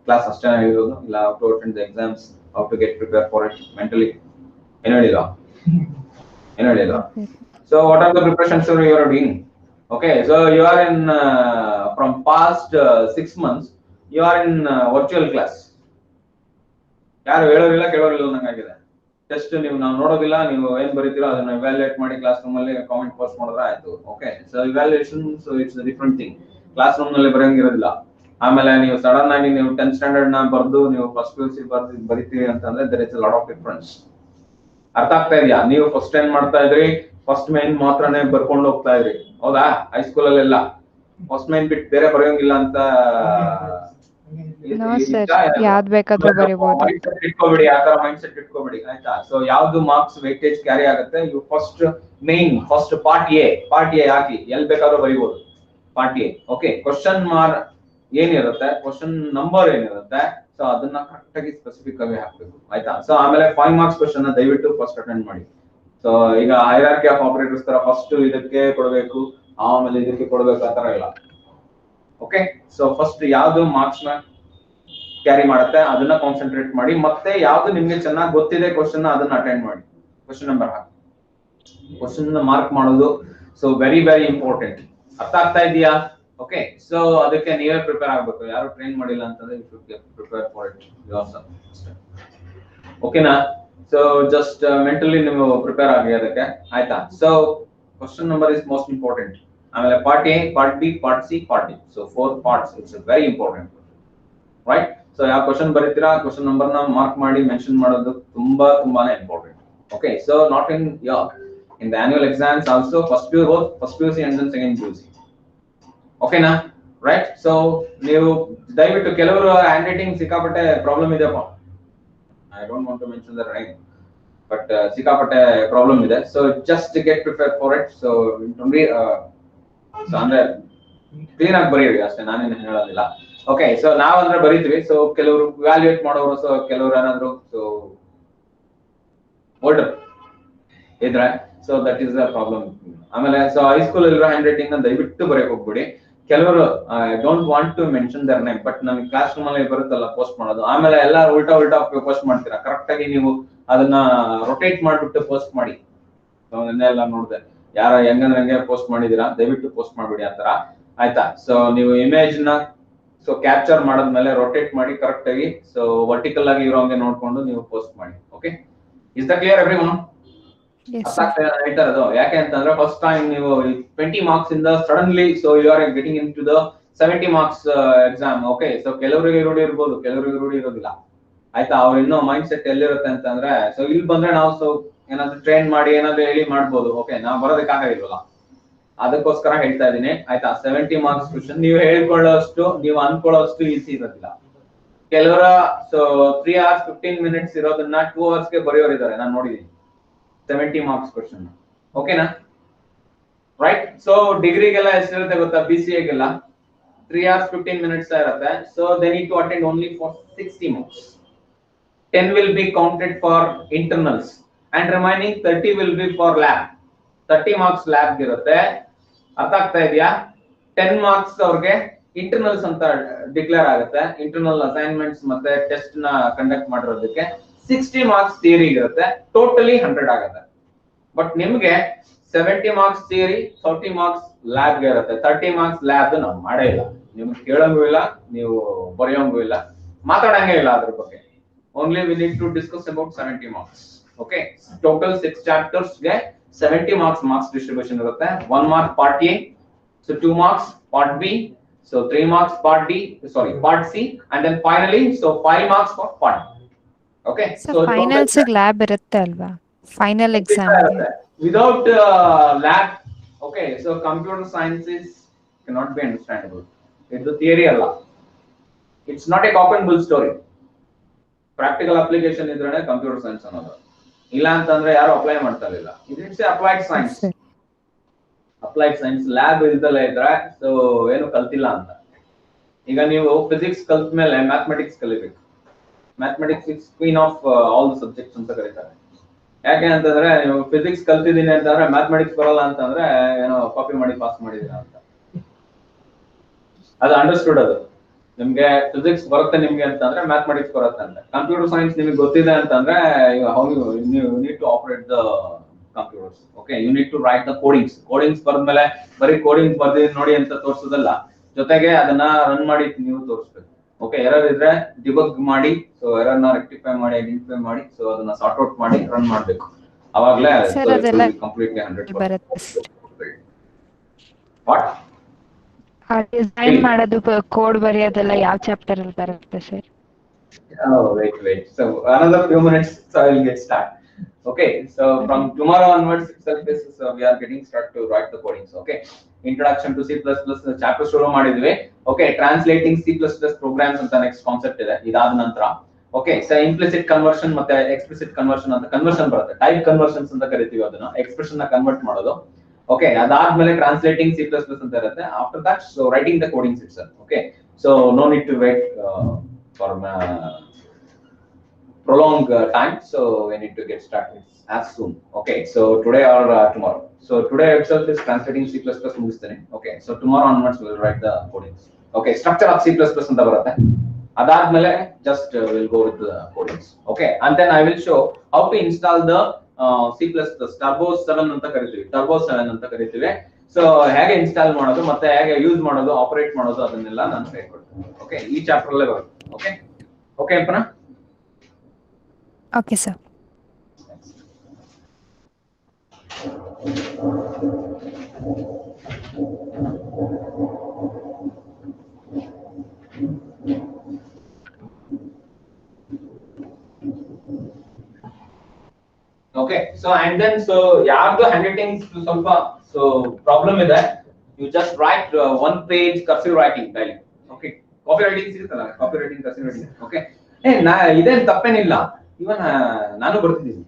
class ಅಷ್ಟೇ ಹೇಳಿರೋದು ಇಲ್ಲ have to attend the exams how to get prepare for it mentally ಏನು ಹೇಳಿಲ್ಲ so what are the preparations you are doing okay so you are in from past 6 months you are in virtual class ಯಾರು ಹೇಳೋರಿಲ್ಲ ಕೇಳೋರಿಲ್ಲ ನಂಗಾಗಿದೆ test ನೀವು ನಾವು ನೋಡೋದಿಲ್ಲ ನೀವು ಏನ್ ಬರೀತೀರೋ ಅದನ್ನ evaluate ಮಾಡಿ ಕ್ಲಾಸ್ ರೂಮ್ ಅಲ್ಲಿ ಕಾಮೆಂಟ್ ಪೋಸ್ಟ್ ಮಾಡಿದ್ರೆ ಆಯ್ತು okay so evaluation so it's different thing class room ನಲ್ಲಿ ಬರೆಯಂಗಿರೋದಿಲ್ಲ ಆಮೇಲೆ ನೀವು ಸಡನ್ ಆಗಿ ನೀವು 10th ಸ್ಟ್ಯಾಂಡರ್ಡ್ ನ ಬರ್ದು ನೀವು ಫಸ್ಟ್ PUC ಬರೀತೀರಿ ಅಂತಂದ್ರೆ there is a lot of difference ಅರ್ಥ ಆಗ್ತಾ ಇದೆಯಾ ನೀವು ಫಸ್ಟ್ ಏನ್ ಮಾಡ್ತಾ ಇದ್ರಿ ಫಸ್ಟ್ ಮೈನ್ ಮಾತ್ರನೇ ಬರ್ಕೊಂಡು ಹೋಗ್ತಾ ಇದ್ರಿ ಹೌದಾ ಹೈಸ್ಕೂಲ್ ಅಲ್ಲೆಲ್ಲ ಫಸ್ಟ್ ಮೈನ್ ಬಿಟ್ಟು ಬೇರೆ ಬರೆಯೋಂಗಿಲ್ಲ ಅಂತ No, sir. ಯಾವ್ದ್ ಬೇಕಾದ್ರೂ ಬರೀಬಹುದು ಇಟ್ಕೋಬೇಡಿ ಆ ತರ ಮೈಂಡ್ ಸೆಟ್ ಇಟ್ಕೋಬೇಡಿ ಆಯ್ತಾ ಸೊ ಯಾವ್ದು ಮಾರ್ಕ್ಸ್ ವೇಟೇಜ್ ಕ್ಯಾರಿ ಆಗುತ್ತೆ ಯು ಫಸ್ಟ್ ಪಾರ್ಟ್ ಎ ಹಾಕಿ ಎಲ್ಲಿ ಬೇಕಾದ್ರೂ ಬರೀಬಹುದು part A okay question mark ಏನಿರುತ್ತೆ ಕ್ವಶನ್ ನಂಬರ್ ಏನಿರುತ್ತೆ ಸೊ ಅದನ್ನ ಕರೆಕ್ಟ್ ಆಗಿ ಸ್ಪೆಸಿಫಿಕ್ ಆಗಿ ಹಾಕ್ಬೇಕು ಆಯ್ತಾ ಸೊ ಆಮೇಲೆ 5 marks ಕ್ವಶನ್ ನ ದಯವಿಟ್ಟು ಫಸ್ಟ್ ಅಟೆಂಡ್ ಮಾಡಿ ಸೊ ಈಗ ಹೈರಾರ್ಕಿ ಆಫ್ ಆಪರೇಟರ್ಸ್ ತರ ಫಸ್ಟ್ ಇದಕ್ಕೆ ಕೊಡಬೇಕು ಆಮೇಲೆ ಇದಕ್ಕೆ ಕೊಡಬೇಕು ಆ ತರ ಇಲ್ಲ ಓಕೆ ಸೊ ಫಸ್ಟ್ ಯಾವ್ದು ಮಾರ್ಕ್ಸ್ ನ ಕ್ಯಾರಿ ಮಾಡುತ್ತೆ ಅದನ್ನ ಕಾನ್ಸಂಟ್ರೇಟ್ ಮಾಡಿ ಮತ್ತೆ ಯಾವ್ದು ನಿಮ್ಗೆ ಚೆನ್ನಾಗಿ ಗೊತ್ತಿದೆ ಕ್ವಶನ್ ಅದನ್ನ ಅಟೆಂಡ್ ಮಾಡಿ ಕ್ವಶನ್ ನಂಬರ್ ಹಾಕಿ ಕ್ವಶನ್ ಮಾರ್ಕ್ ಮಾಡೋದು ಸೊ ವೆರಿ ಇಂಪಾರ್ಟೆಂಟ್ ಅರ್ಥ ಆಗ್ತಾ ಇದೆಯಾ ಓಕೆ ಸೊ ಅದಕ್ಕೆ ನೀವೇ ಪ್ರಿಪೇರ್ ಆಗಬೇಕು ಯಾರು ಟ್ರೈನ್ ಮಾಡಿಲ್ಲ ಅಂತಂದ್ರೆ you should get prepare for it yourself ಓಕೆನಾ ಸೊ ಜಸ್ಟ್ ಮೆಂಟಲಿ ನೀವು ಪ್ರಿಪೇರ್ ಆಗಿ ಅದಕ್ಕೆ ಆಯ್ತಾ so question number is most important ಆಮೇಲೆ part A part B part C part D so 4 parts it's very important right so ಯಾವ question ಬರೀತೀರಾ question number ನ mark ಮಾಡಿ ಮೆನ್ಷನ್ ಮಾಡೋದು ತುಂಬಾನೇ important. Okay, so not in in the annual exams also first PUC and then second PUC. ಓಕೆನಾ, right? So ನೀವು ದಯವಿಟ್ಟು ಕೆಲವರು ಹ್ಯಾಂಡ್ ರೈಟಿಂಗ್ ಸಿಕ್ಕಾಪಟ್ಟೆ ಪ್ರಾಬ್ಲಮ್ ಇದೆಯಪ್ಪ. I don't want to mention the name, but ಸಿಕ್ಕಾಪಟ್ಟೆ ಪ್ರಾಬ್ಲಮ್ ಇದೆ. So just get prepare for it. So ಅಂದ್ರೆ clean ಆಗಿ ಬರೀರಿ ಅಷ್ಟೇ, ನಾನೇನು ಹೇಳೋದಿಲ್ಲ. ಓಕೆ, ಸೊ ನಾವಂದ್ರೆ ಬರೀತೀವಿ. ಸೊ ಕೆಲವರು ವ್ಯಾಲ್ಯೂಯೇಟ್ ಮಾಡೋರು, ಸೊ ಕೆಲವರು ಏನಾದ್ರು ಸೊ ಓಲ್ಡರ್ ಇದ್ರೆ, so that is the problem. ಆಮೇಲೆ ಸೊ ಹೈಸ್ಕೂಲ್ ಇರೋ ಹ್ಯಾಂಡ್ ರೈಟಿಂಗ್ ನ ದಯವಿಟ್ಟು ಬರೆಯಕ್ ಹೋಗ್ಬಿಡಿ. ಕೆಲವರು don't want to mention their name, but ನಮ್ಗೆ ಕ್ಲಾಸ್ ರೂಮ್ ಅಲ್ಲಿ ಬರುತ್ತಲ್ಲ ಪೋಸ್ಟ್ ಮಾಡೋದು, ಆಮೇಲೆ ಎಲ್ಲ ಉಲ್ಟಾ ಪೋಸ್ಟ್ ಮಾಡ್ತೀರಾ. ಕರೆಕ್ಟ್ ಆಗಿ ನೀವು ಅದನ್ನ ರೊಟೇಟ್ ಮಾಡ್ಬಿಟ್ಟು ಪೋಸ್ಟ್ ಮಾಡಿ. ನೆನ್ನೆಲ್ಲ ನೋಡಿದೆ, ಯಾರ ಹೆಂಗಂದ್ರೆ ಪೋಸ್ಟ್ ಮಾಡಿದೀರಾ, ದಯವಿಟ್ಟು ಪೋಸ್ಟ್ ಮಾಡ್ಬಿಡಿ ಆತರ, ಆಯ್ತಾ? ಸೊ ನೀವು ಇಮೇಜ್ ನ ಸೊ ಕ್ಯಾಪ್ಚರ್ ಮಾಡಾದ್ಮೇಲೆ ರೊಟೇಟ್ ಮಾಡಿ ಕರೆಕ್ಟ್ ಆಗಿ, ಸೊ ವರ್ಟಿಕಲ್ ಆಗಿ ಇರೋಂಗೆ ನೋಡ್ಕೊಂಡು ನೀವು ಪೋಸ್ಟ್ ಮಾಡಿ. Okay, is the clear everyone? ಹೇಳ್ತಾ ಇರೋದು ಯಾಕೆ ಅಂತಂದ್ರೆ ಫಸ್ಟ್ ಟೈಮ್ ನೀವು 20 ಮಾರ್ಕ್ಸ್ ಇಂದ suddenly so you are getting in to the 70 marks exam. Okay, so ಕೆಲವರಿಗೆ ರೂಢಿ ಇರ್ಬೋದು, ಕೆಲವರಿಗೆ ರೂಢಿ ಇರೋದಿಲ್ಲ, ಆಯ್ತಾ? ಅವ್ರ ಇನ್ನೂ ಮೈಂಡ್ ಸೆಟ್ ಎಲ್ಲಿರುತ್ತೆ ಅಂತಂದ್ರೆ, ಸೊ ಇಲ್ಲಿ ಬಂದ್ರೆ ನಾವು ಸೊ ಏನಾದ್ರು ಟ್ರೈನ್ ಮಾಡಿ ಏನಾದ್ರು ಹೇಳಿ ಮಾಡ್ಬೋದು. ಓಕೆ, ನಾವು ಬರೋದಕ್ಕಾಗಿಲ್ವಲ್ಲ, ಅದಕ್ಕೋಸ್ಕರ ಹೇಳ್ತಾ ಇದೀನಿ, ಆಯ್ತಾ? 70 ಮಾರ್ಕ್ಸ್ ಕ್ವಶನ್ ನೀವು ಹೇಳ್ಕೊಳ್ಳೋಷ್ಟು, ನೀವು ಅನ್ಕೊಳ್ಳೋಷ್ಟು ಈಸಿ ಇರೋದಿಲ್ಲ. ಕೆಲವರ ಸೊ 3 hours 15 minutes ಇರೋದನ್ನ 2 hours ಗೆ ಬರೆಯೋರಿದ್ದಾರೆ, ನಾನು ನೋಡಿದೀನಿ 70 ಮಾರ್ಕ್ಸ್ ಕ್ವಶನ್. ಓಕೆನಾ, ರೈಟ್? ಸೊ ಡಿಗ್ರಿಗೆಲ್ಲ ಎಷ್ಟಿರುತ್ತೆ ಗೊತ್ತಾ? BCA ಗೆಲ್ಲ 3 hours 15 minutes ಇರುತ್ತೆ. So they need to attend only for 60 marks. 10 will be counted for internals and remaining 30 will be for lab. 30 marks lab ಇರುತ್ತೆ. ಅರ್ಥ ಆಗ್ತಾ ಇದೆಯಾ? 10 marks ಅವ್ರಿಗೆ ಇಂಟರ್ನಲ್ಸ್ ಅಂತ ಡಿಕ್ಲೇರ್ ಆಗುತ್ತೆ. ಇಂಟರ್ನಲ್ ಅಸೈನ್ಮೆಂಟ್ಸ್ ಮತ್ತೆ ಟೆಸ್ಟ್ ನ ಕಂಡಕ್ಟ್ ಮಾಡಿರೋದಕ್ಕೆ 60 ಮಾರ್ಕ್ಸ್ ಥಿಯರಿ ಇರುತ್ತೆ. ಟೋಟಲಿ 100 ಆಗುತ್ತೆ. ಬಟ್ ನಿಮ್ಗೆ 70 ಮಾರ್ಕ್ಸ್ ಥಿಯರಿ, 30 ಮಾರ್ಕ್ಸ್ ಲ್ಯಾಬ್ ಇರುತ್ತೆ. 30 ಮಾರ್ಕ್ಸ್ ಲ್ಯಾಬ್ ನಾವು ಮಾಡೇ ಇಲ್ಲ, ನಿಮ್ಗೆ ಕೇಳಂಗೂ ಇಲ್ಲ, ನೀವು ಬರೆಯೋಂಗೂ ಇಲ್ಲ, ಮಾತಾಡಂಗೇ ಇಲ್ಲ ಅದ್ರ ಬಗ್ಗೆ. Only we need to discuss about 70 marks. Okay, total 6 chapters ಗೆ 70 ಮಾರ್ಕ್ಸ್ ಡಿಸ್ಟ್ರಿಬ್ಯೂಷನ್ ಇರುತ್ತೆ. 1 mark part A, so 2 marks part B, so 3 marks part part C, and then finally so 5 marks for part D. Okay, so finals lab irutte alva, final exam without lab. Okay, so computer sciences cannot be understandable. It's the theory alla, it's not a cock and bull story. Practical application idrane computer science annodu illa antandre yaru apply ಮಾಡ್ತಾ ಇಲ್ಲ. It's applied science. Applied science lab ಇಲ್ದಲ್ಲ ಇದ್ರೆ so ಏನು ಕಲ್ತಿಲ್ಲ ಅಂತ. ಈಗ ನೀವು physics ಕಲ್ತ ಮೇಲೆ ಮ್ಯಾಥಮೆಟಿಕ್ಸ್ ಕಲಿಬೇಕು. Mathematics is queen of all the subjects ಅಂತ ಕರೀತಾರೆ. ಯಾಕೆ ಅಂತಂದ್ರೆ ನೀವು ಫಿಸಿಕ್ಸ್ ಕಲ್ತಿದ್ದೀನಿ ಅಂತಂದ್ರೆ ಮ್ಯಾಥಮೆಟಿಕ್ಸ್ ಬರಲ್ಲ ಅಂತಂದ್ರೆ ಏನೋ ಕಾಪಿ ಮಾಡಿ ಪಾಸ್ ಮಾಡಿದೀರ ಅಂತ. ಅದು ಅಂಡರ್ಸ್ಟುಡ್. ಅದು ನಿಮ್ಗೆ ಫಿಸಿಕ್ಸ್ ಬರುತ್ತೆ ನಿಮ್ಗೆ ಅಂತಂದ್ರೆ ಮ್ಯಾಥಮೆಟಿಕ್ಸ್ ಬರುತ್ತೆ ಅಂತ. ಕಂಪ್ಯೂಟರ್ ಸೈನ್ಸ್ ನಿಮಗೆ ಗೊತ್ತಿದೆ ಅಂತಂದ್ರೆ how you need to operate the computers. Okay, you need to write the codings ಬರ್ದ್ಮೇಲೆ ಬರೀ ಕೋಡಿಂಗ್ ಬರ್ದಿದ್ ನೋಡಿ ಅಂತ ತೋರಿಸೋದಲ್ಲ, ಜೊತೆಗೆ ಅದನ್ನ ರನ್ ಮಾಡಿ ನೀವು ತೋರಿಸ್ಬೇಕು. ಓಕೆ, ಎರರ್ ಇದ್ರೆ ಡಿಬಗ್ ಮಾಡಿ, ಸೊ ಎರರ್ ನ ರೆಕ್ಟಿಫೈ ಮಾಡಿ, ಐಡೆಂಟಿಫೈ ಮಾಡಿ, ಸೊ ಅದನ್ನ ಸಾರ್ಟ್ ಔಟ್ ಮಾಡಿ ರನ್ ಮಾಡಬೇಕು. ಅವಾಗಲೇ ಕಂಪ್ಲೀಟ್ಲಿ 100% ಬರುತ್ತೆ. ವಾಟ್ ಡಿಸೈನ್ ಮಾಡೋದು, ಕೋಡ್ ಬರೆಯೋದೆಲ್ಲ ಯಾವ ಚಾಪ್ಟರ್ ಅಲ್ಲಿ ಬರುತ್ತೆ sir? wait, so another few minutes so I will get start. Okay, so from tomorrow onwards itself is we are getting start to write the codings. Okay, introduction to C++ chapter ಶುರು ಮಾಡಿದ್ವಿ. Okay, translating C++ programs ಅಂತ next concept ಇದೆ. ಇದಾದ ನಂತರ okay, so implicit conversion ಮತ್ತೆ explicit conversion ಅಂತ conversion ಬರುತ್ತೆ. Type conversions ಅಂತ ಕರಿತೀವಿ ಅದನ್ನ, ಎಕ್ಸ್ಪ್ರೆಷನ್ ನ ಕನ್ವರ್ಟ್ ಮಾಡೋದು. ಓಕೆ, ಅದಾದ್ಮೇಲೆ ಟ್ರಾನ್ಸ್ಲೇಟಿಂಗ್ C++ ಅಂತ ಇರುತ್ತೆ. After that so writing the codings itself. Okay, so no need to wait for prolong time, so we need to get started as soon. Okay, so today or tomorrow. So today itself is translating C++ mugistane. Okay, so tomorrow onwards we will write the codings. Okay, structure of C++ anta barutte. Adadmele just we'll go with the codings. Okay, and then I will show how to install the C++ Turbo 7 anta karitivi. Turbo 7 anta karitivi. So ಹೇಗೆ install ಮಾಡೋದು ಮತ್ತೆ ಹೇಗೆ use ಮಾಡೋದು, operate ಮಾಡೋದು, ಅದನ್ನೆಲ್ಲ ನಾನು ಹೇಳ್ಕೊಡ್ತೀನಿ. Okay, ಈ ಚಾಪ್ಟರ್ ಅಲ್ಲೇ ಬರುತ್ತೆ. ಓಕೆ, ಓಕೆ ಅಪ್ಪನ. Okay, sir. Okay, so and then so ಯಾರ್ದು handwriting ಸ್ವಲ್ಪ so problem ಇದೆ, you just write one page cursive writing daily. Okay, copy writing ಸಿಗುತ್ತಲ್ಲ, copy writing cursive writing. Okay, ಇದೇನ್ ತಪ್ಪೇನಿಲ್ಲ, ಇವನ್ ನಾನು ಬರ್ತಿದ್ದೀನಿ.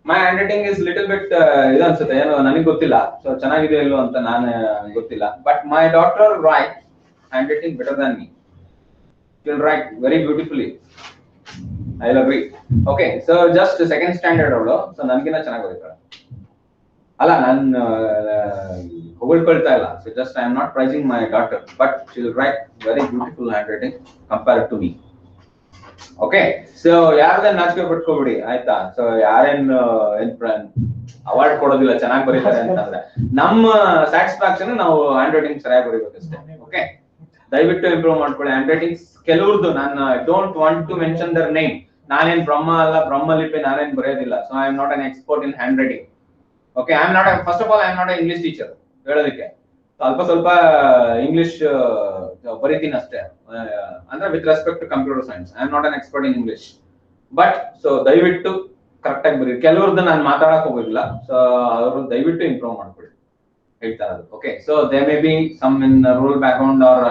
My handwriting is little bit ಇದು ಅನ್ಸುತ್ತೆ, ಏನೋ ನನಗೆ ಗೊತ್ತಿಲ್ಲ, ಸೊ ಚೆನ್ನಾಗಿದೆ ಇಲ್ಲೋ ಅಂತ ನಾನು ಗೊತ್ತಿಲ್ಲ, but my daughter writes handwriting better than me. She will write very beautifully. I'll agree. Okay, so just second standard ಅವಳು, so ನನಗಿನ್ನ ಚೆನ್ನಾಗಿ ಬರೀತಾಳೆ. ಅಲ್ಲ, ನಾನು ಹೊಗಳ್ಕೊಳ್ತಾ ಇಲ್ಲ, so just I am not praising my daughter, but she will write very beautiful handwriting compared to me. Okay, so ಯಾರದನ್ನ ನಾಚಿಕೆ ಪಟ್ಕೋಬಿಡಿ ಆಯ್ತಾ. So ಯಾರೇನ್ award ಕೊಡೋದಿಲ್ಲ ಚೆನ್ನಾಗಿ ಬರೀತಾರೆ ಅಂತಂದ್ರೆ, ನಮ್ಮ ಸ್ಯಾಟಿಸ್ಫ್ಯಾಕ್ಷನ್ ನಾವು ಹ್ಯಾಂಡ್ ರೈಟಿಂಗ್ ಸರಿಯಾಗಿ ಬರೀಬೇಕಷ್ಟೇ. ಓಕೆ, ದಯವಿಟ್ಟು ಇಂಪ್ರೂವ್ ಮಾಡ್ಕೊಳ್ಳಿ ಹ್ಯಾಂಡ್ ರೈಟಿಂಗ್. ಕೆಲವ್ರದ್ದು ನಾನು don't want to mention their name, ನಾನೇನ್ ಬ್ರಹ್ಮ ಅಲ್ಲ, ಬ್ರಹ್ಮಲಿಪಿ ನಾನೇನ್ ಬರೆಯೋದಿಲ್ಲ, so I am not an expert in hand writing. Okay, I am not, first of all I am not English teacher ಹೇಳೋದಕ್ಕೆ, ಸ್ವಲ್ಪ ಸ್ವಲ್ಪ ಇಂಗ್ಲಿಷ್ ಬರೀತೀನಿ ಅಷ್ಟೇ, ಅಂದ್ರೆ with respect to computer science. I am not an expert in English, but so ದಯವಿಟ್ಟು correct ಆಗಿ ಬರೀ. ಕೆಲವ್ರದ್ದು ನಾನು ಮಾತಾಡಕ್ ಹೋಗೋದಿಲ್ಲ, ಸೊ ಅವರು ದಯವಿಟ್ಟು ಇಂಪ್ರೂವ್ ಮಾಡ್ಕೊಳ್ಳಿ ಹೇಳ್ತಾ ಇರೋದು. Okay, so they may be some in rural background or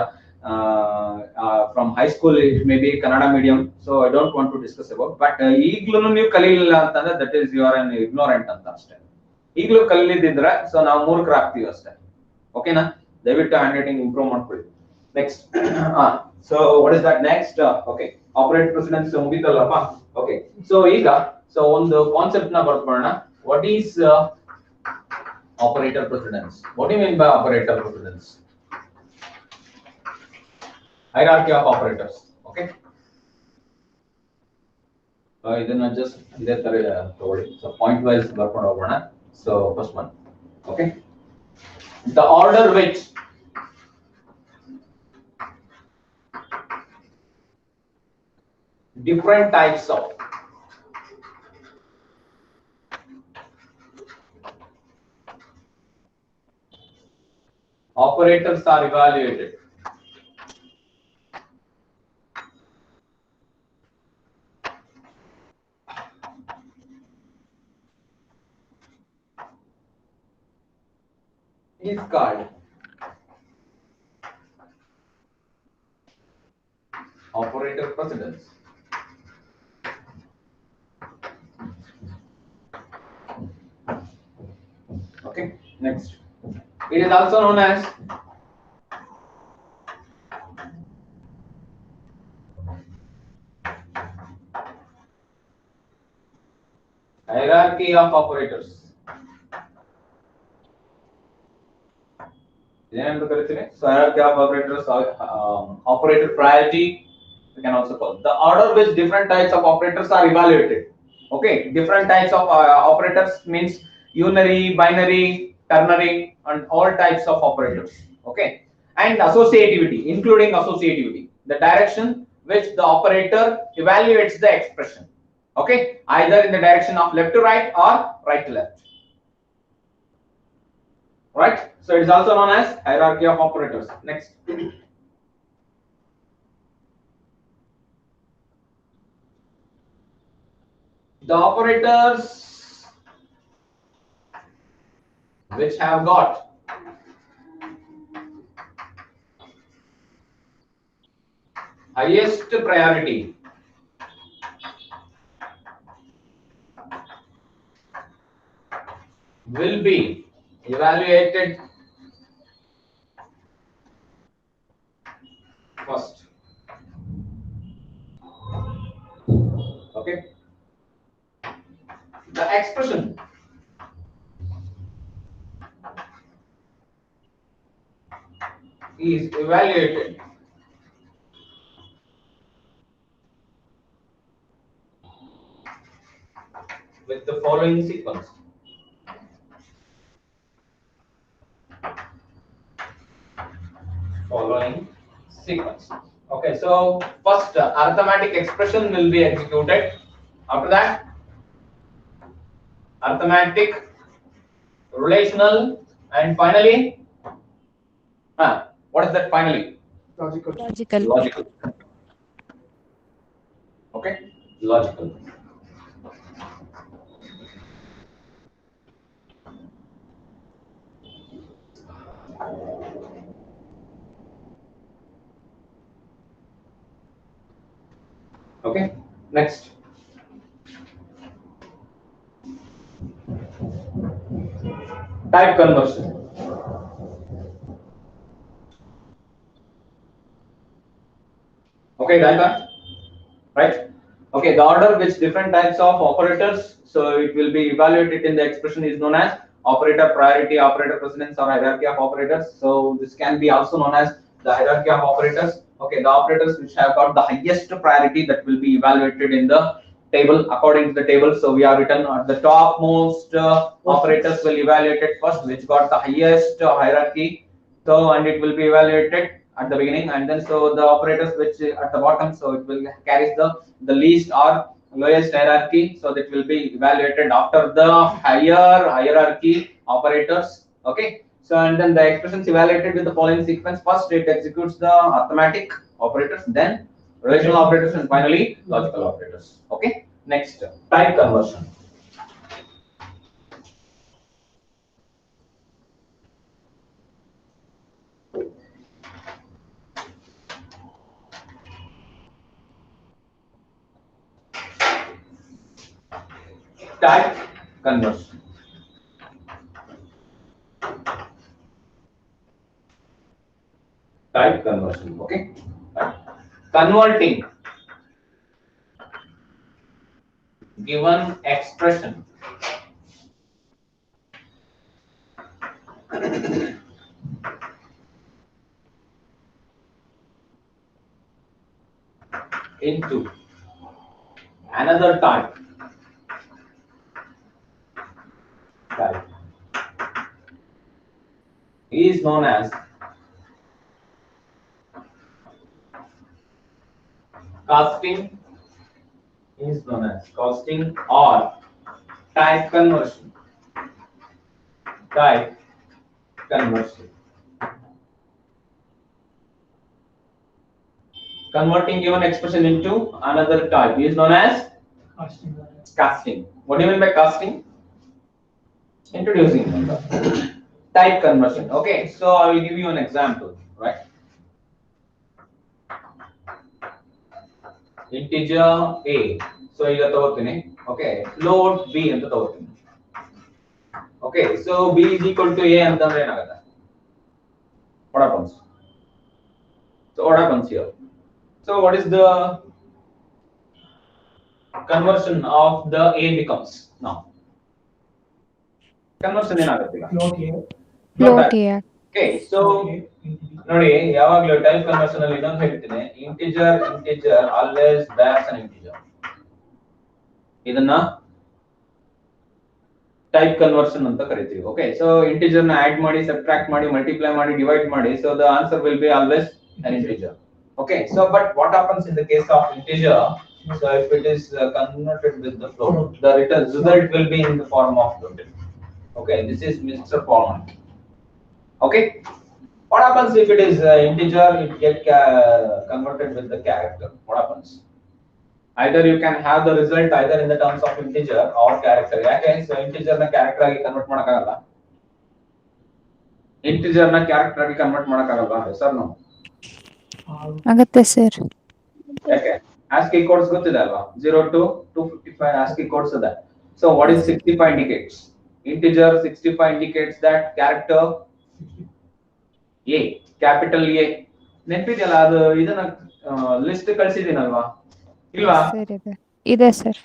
from high school, it may be Kannada medium, so I don't want to discuss about. But ಈಗ್ಲೂ ನೀವು ಕಲೀಲಿಲ್ಲ ಅಂತಂದ್ರೆ that is you are an ignorant ಅಂತ ಅಷ್ಟೇ. ಈಗಲೂ ಕಲೀಲಿದ್ರೆ so ನಾವು ಮೂರ್ಖರಾಗ್ತೀವಿ ಅಷ್ಟೇ. ಓಕೆನಾ, ದಯವಿಟ್ಟು ಹ್ಯಾಂಡ್ ರೈಟಿಂಗ್ ಇಂಪ್ರೂವ್ ಮಾಡ್ಕೊಳ್ಳಿ. Next, so what is that next? Okay, operate precedence ಮುಗಿತಲ್ಲಪ್ಪ. ಓಕೆ, ಸೊ ಈಗ ಸೊ ಒಂದು ಕಾನ್ಸೆಪ್ಟ್ ನ ಬರ್ಕೊಳ್ಳೋಣ. What is operator precedence? What you mean by operator precedence? Hierarchy of operators. Okay, ಇದನ್ನ ಜಸ್ಟ್ ಇದೇ ತರ ತಗೊಳ್ಳಿ, ಸೊ ಪಾಯಿಂಟ್ ವೈಸ್ ಬರ್ಕೊಂಡು ಹೋಗೋಣ. So first one, okay, the order which different types of operators are evaluated. Is called operator precedence. Okay, next, it is also known as hierarchy of operators. So hierarchy of operators, operator priority, we can also call the order which different types of operators are evaluated. Okay, different types of operators means unary, binary, ternary, and all types of operators. Okay, and associativity, including associativity, the direction which the operator evaluates the expression. Okay, either in the direction of left to right or right to left. Right, so it is also known as hierarchy of operators. Next, the operators which have got highest priority will be evaluated first. Okay, the expression is evaluated with the following sequence. Okay, so first arithmetic expression will be executed. After that, arithmetic, relational, and finally, what is that finally? Logical. Okay, logical. Next. Type conversion. Okay, that right? Okay, the order which different types of operators, so it will be evaluated in the expression is known as operator priority, operator precedence, or hierarchy of operators. So this can be also known as the hierarchy of operators. Okay, the operators which have got the highest priority that will be evaluated in the table according to the table. So we have written at the topmost operators will evaluate it first, which got the highest hierarchy. So and it will be evaluated at the beginning, and then so the operators which at the bottom, so it will carries the least or lowest hierarchy, so that will be evaluated after the higher hierarchy operators. Okay, so and then the expressions evaluated with the following sequence: first it executes the arithmetic operators, then relational operators, and finally logical operators. Okay, next, type conversion. Type conversion. Type conversion. Okay, converting given expression into another type is known as casting, or type conversion. Type conversion. Converting given expression into another type is known as casting. What do you mean by casting? Introducing type conversion. Okay, so I will give you an example, right? Integer A. So ಈಗ ತಗೋತೀನಿ. Okay, float B ಅಂತ ತಗೋತೀನಿ. Okay, so B is equal to A ಅಂತಂದ್ರೆ ಏನಾಗುತ್ತೆ? What happens? So what happens here? So what is the conversion of the A becomes now? Conversion ಏನಾಗುತ್ತೆ ಈಗ? Float A. Okay, so ನೋಡಿ ಯಾವಾಗಲೂ type conversion ಅಲ್ಲಿ ಇನ್ನೊಂದು ಹೇಳ್ತೀನಿ, ಇಂಟಿಜರ್ ಆಲ್ವೇಸ್ ಬ್ಯಾಕ್ಸ್ ಅನ್ integer. ಇದನ್ನ ಟೈಪ್ ಕನ್ವರ್ಷನ್ ಅಂತ ಕರಿತೀವಿ. ಓಕೆ, ಸೊ ಇಂಟಿಜರ್ ನ ಆಡ್ ಮಾಡಿ, ಸಬ್ಟ್ರಾಕ್ಟ್ ಮಾಡಿ, ಮಲ್ಟಿಪ್ಲೈ ಮಾಡಿ, ಡಿವೈಡ್ ಮಾಡಿ, so the answer will be always an integer. Okay, so but what happens in the case of integer? So if it is converted with the float, the result will be in the form of float. Okay, this is mixture format. Okay, what happens if it is integer? It get converted with the character. What happens? Either you can have the result either in the terms of integer or character. Okay, so integer na character agi convert ಮಾಡಕ್ಕಾಗಲ್ಲ. Integer na character agi convert ಮಾಡಕ್ಕಾಗಲ್ಲ. Yes or no? ಆಗತ್ತೆ sir. Okay, ASCII codes ಗೊತ್ತಿದೆ ಅಲ್ವಾ? 0 to 255 ASCII codes ಇದೆ. So what is 65 indicates? Integer 65 indicates that character A, capital A. ನೆನಪಿದೆಯಲ್ಲ, ಅದು ಇದನ್ನ list ಕಳಿಸಿದ್ದೀನಲ್ವಾ? ಇಲ್ವಾ? Sir ಇದೆ ಸರ್.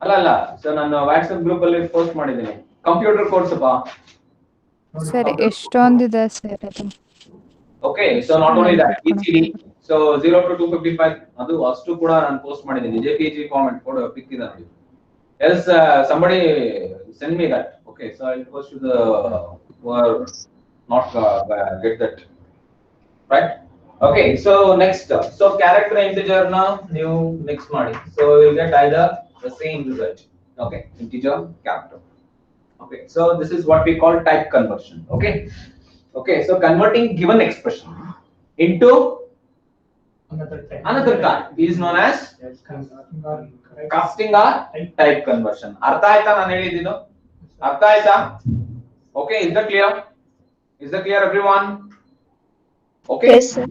ಅಲ್ಲ, ಸೊ ನಾನು ವಾಟ್ಸ್ಆಪ್ ಗ್ರೂಪ್ ಅಲ್ಲಿ ಪೋಸ್ಟ್ ಮಾಡಿದ್ದೀನಿ. ಕಂಪ್ಯೂಟರ್ ಕೋರ್ಸ್ ಬಾ ಸರ್, ಎಷ್ಟೊಂದಿದೆ ಸರ್ ಅದು. Okay, so not only that, ECD, so 0 to 255 ಅದು ಅಷ್ಟು ಕೂಡ ನಾನು ಪೋಸ್ಟ್ ಮಾಡಿದ್ದೀನಿ. JPG ಫಾರ್ಮ್ಯಾಟ್ ಕೂಡ ಪಿಕ್ ಇದೆ ನೋಡಿ. Else somebody send me that. Okay, so I'll post to the who are not get that, right? Okay, so next, so character integer na new mix ಮಾಡಿ, so you get either the same result. Okay, integer character. Okay, so this is what we call type conversion. Okay, so converting given expression into another type is known as casting or type conversion. ಅರ್ಥ ಆಯ್ತಾ ನಾನು ಹೇಳಿದ್ದು? ಅರ್ಥ ಆಯ್ತಾ? Okay, is that clear? Is that clear everyone? Okay, Yes, sir.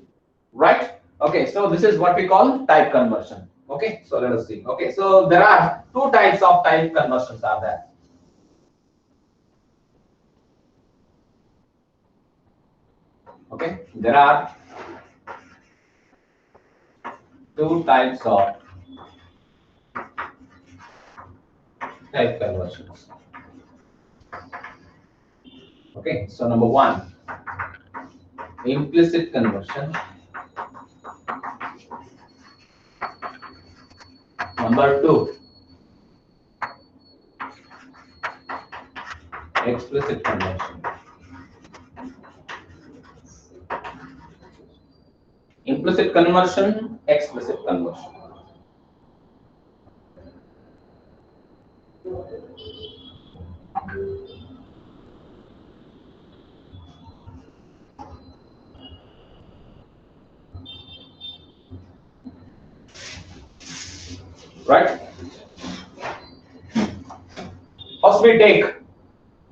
right? Okay, so this is what we call type conversion. Okay, so let us see. Okay, so there are two types of type conversions are there. Okay, there are two types of type conversions. Okay, so number one, implicit conversion. Number two, explicit conversion. Implicit conversion, explicit conversion. Right? First we take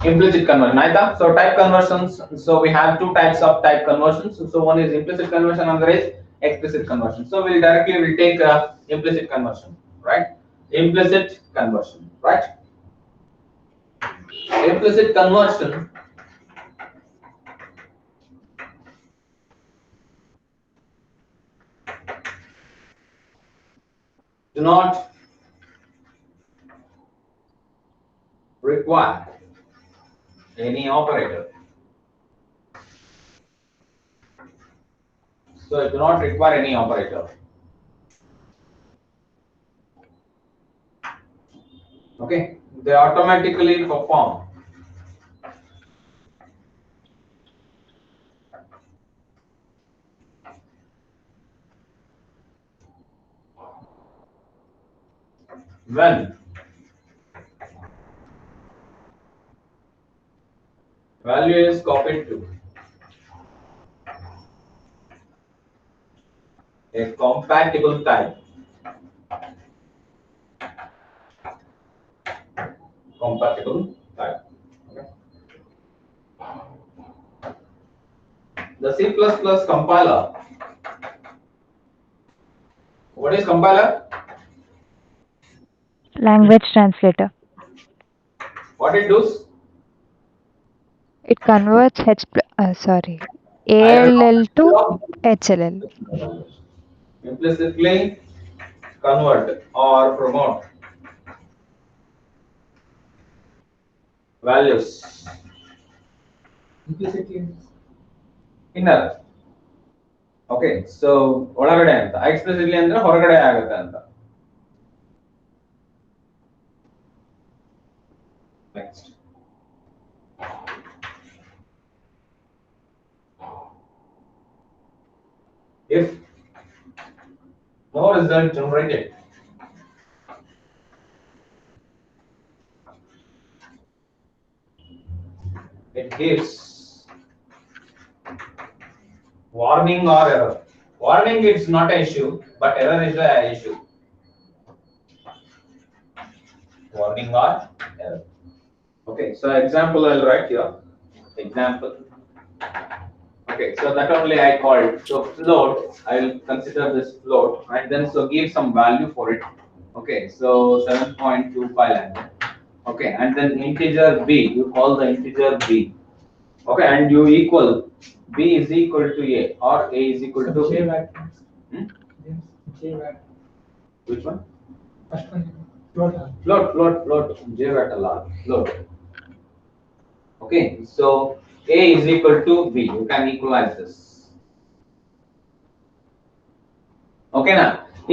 implicit conversion. Aita? So type conversions. So we have two types of type conversions. So one is implicit conversion, another is explicit conversion. So we'll directly take implicit conversion, right? Implicit conversion, right? Implicit conversion do not require any operator. So it do not require any operator. Okay, they automatically perform when value is copied to a compatible type. Compatible type. Okay. The C++ compiler. What is compiler? Language translator. What it does? It converts I don't ALL to know. HLL. Implicitly convert or promote values. Implicitly. Inner. Okay, so ಒಳಗಡೆ ಅಂತ explicitly ಅಂದ್ರೆ ಹೊರಗಡೆ ಆಗುತ್ತೆ ಅಂತ. Next. If no result generated, it gives warning or error. Warning is not an issue, but error is an issue. Warning or error. Okay, so example I'll write here. Example. Okay, so that only I called. So float, I'll consider this float, and then so give some value for it. Okay, so 7.25 lakh. Okay, and then integer b, you call the integer b. Okay, and you equal b is equal to a or a is equal to J b. VAT. Hmm? J VAT. Which one? First one. Float. Float, j vat Allah, float. Okay, so a is equal to b, you can equalize this. Okay na,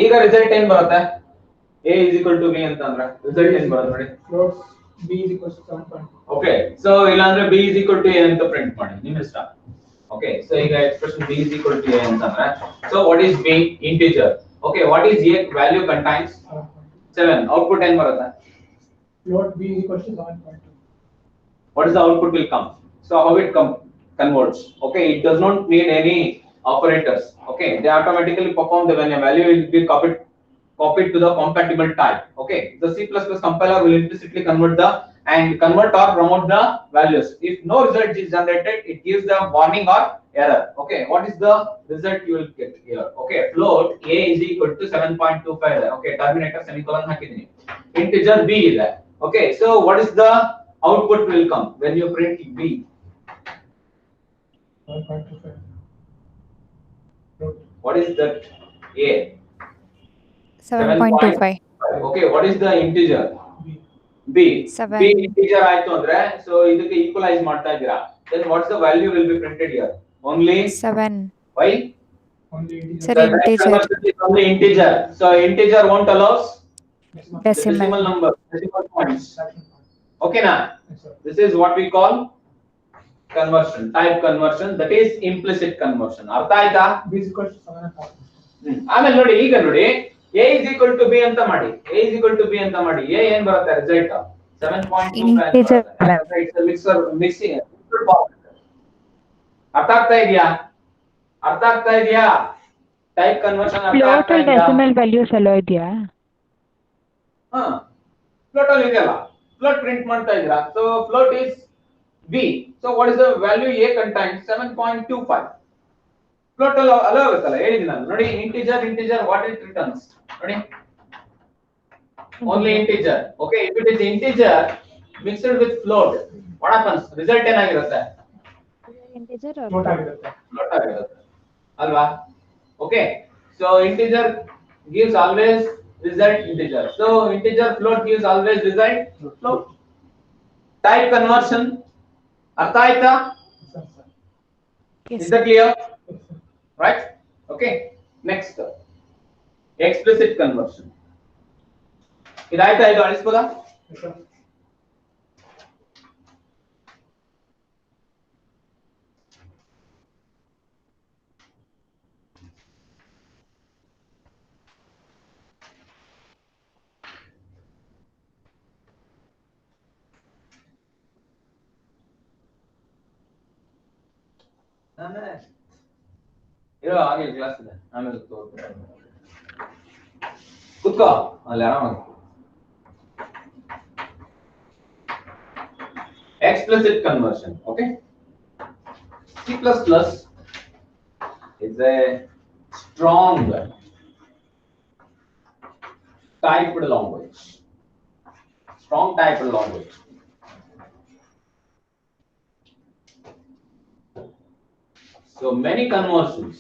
ಈಗ result ಏನು ಬರುತ್ತೆ? a is equal to b ಅಂತಂದ್ರೆ result ಏನು ಬರುತ್ತೆ ನೋಡಿ? Float B is equal to 7.2. Okay, so ಇಲ್ಲಾಂದ್ರೆ b is equal to a ಅಂತ print ಮಾಡಿ ನಿಮ್ಮ ಇಷ್ಟ. Okay, so ಈಗ expression b is equal to a ಅಂತಂದ್ರೆ so what is b? Integer. Okay, what is a? Value contains 7. Output ಏನು ಬರುತ್ತೆ? Float B is equal to 7.2. What is the output will come? So how it converts? Okay, it does not need any operators. Okay, they automatically perform the when a value will be copied to the compatible type. Okay, the C++ compiler will implicitly convert the and convert or promote the values. If no result is generated, it gives the warning or error. Okay, what is the result you will get here? Okay, float a is equal to 7.25 there. Okay, terminator semicolon hakidini. Integer b is there. Okay, so what is the output will come when you print b? 1.25. Float. What is that a? 7.25. Okay, what is the integer? B. b. Seven. b integer ಆಯ್ತು ಅಂದ್ರೆ so ಇದಕ್ಕೆ equalize ಮಾಡ್ತಾ ಇದ್ದೀರಾ, then what's the value will be printed here? Only 7. why? Only integer. Sir, The integer. conversion is only integer, so integer won't allows Decimal. the Decimal. decimal number, decimal points. Fraction point. Okay na, Yes, sir. this is what we call conversion, type conversion, that is implicit conversion. ಅರ್ಥ ಆಯ್ತಾ? B is equal to 7.5. ಆಮೇಲೆ ನೋಡಿ, ಈಗ ನೋಡಿ a is equal to b ಅಂತ ಮಾಡಿ, a is equal to b ಅಂತ ಮಾಡಿ, a ಏನ್ ಬರುತ್ತೆ result? 7.25 Integer. it's a mixing ಅರ್ಥ ಆಗ್ತಾ ಇದೆಯಾ? ಅರ್ಥ ಆಗ್ತಾ ಇದೆಯಾ? ಟೈಪ್ ಕನ್ವರ್ಷನ್ ಅರ್ಥ ಫ್ಲೋಟ್ ಆಗ್ತಾ ಅಲ್ಲಿ ಇದೆಯಾ? ಡೆಸಿಮಲ್ ವ್ಯಾಲ್ಯೂಸ್ ಎಲ್ಲ ಇದೆಯಾ? ಹಾ, ಫ್ಲೋಟ್ ಅಲ್ಲಿ ಇದೆಯಲ್ಲ, ಫ್ಲೋಟ್ ಪ್ರಿಂಟ್ ಮಾಡ್ತಾ ಇದ್ದೀರಾ, so float is b, so what is the value a contains? 7.25. Float ಅಲ್ಲಿ ಅಲೋ ಆಗುತ್ತಲ್ಲ, ಹೇಳಿದ್ದೀನಿ ನಾನು ನೋಡಿ, integer what it returns ನೋಡಿ, only integer. Okay, if it is integer mixed with float, what happens? Result ಏನಾಗಿರುತ್ತೆ? Integer or Float ಆಗಿರುತ್ತೆ. Float ಆಗಿರುತ್ತೆ ಅಲ್ವಾ? Okay, so integer gives always result integer, so integer float gives always result float. Type conversion ಅರ್ಥ ಆಯ್ತಾ? Yes, sir. Yes. Is that clear? Yes, sir. Right? Okay, next explicit conversion. ಇದಾಯ್ತಾ? ಇದು ಅಳಿಸ್ಬೋದಾ? Yes, sir. ಇರೋ ಹಾಗೆ class ಇದೆ, ಆಮೇಲೆ ಕೂತ್ಕೋ ಅಲ್ಲಿ ಆರಾಮಾಗಿ. Explicit conversion. Okay, C++ is a strong typed language. Strong typed language. So many conversions.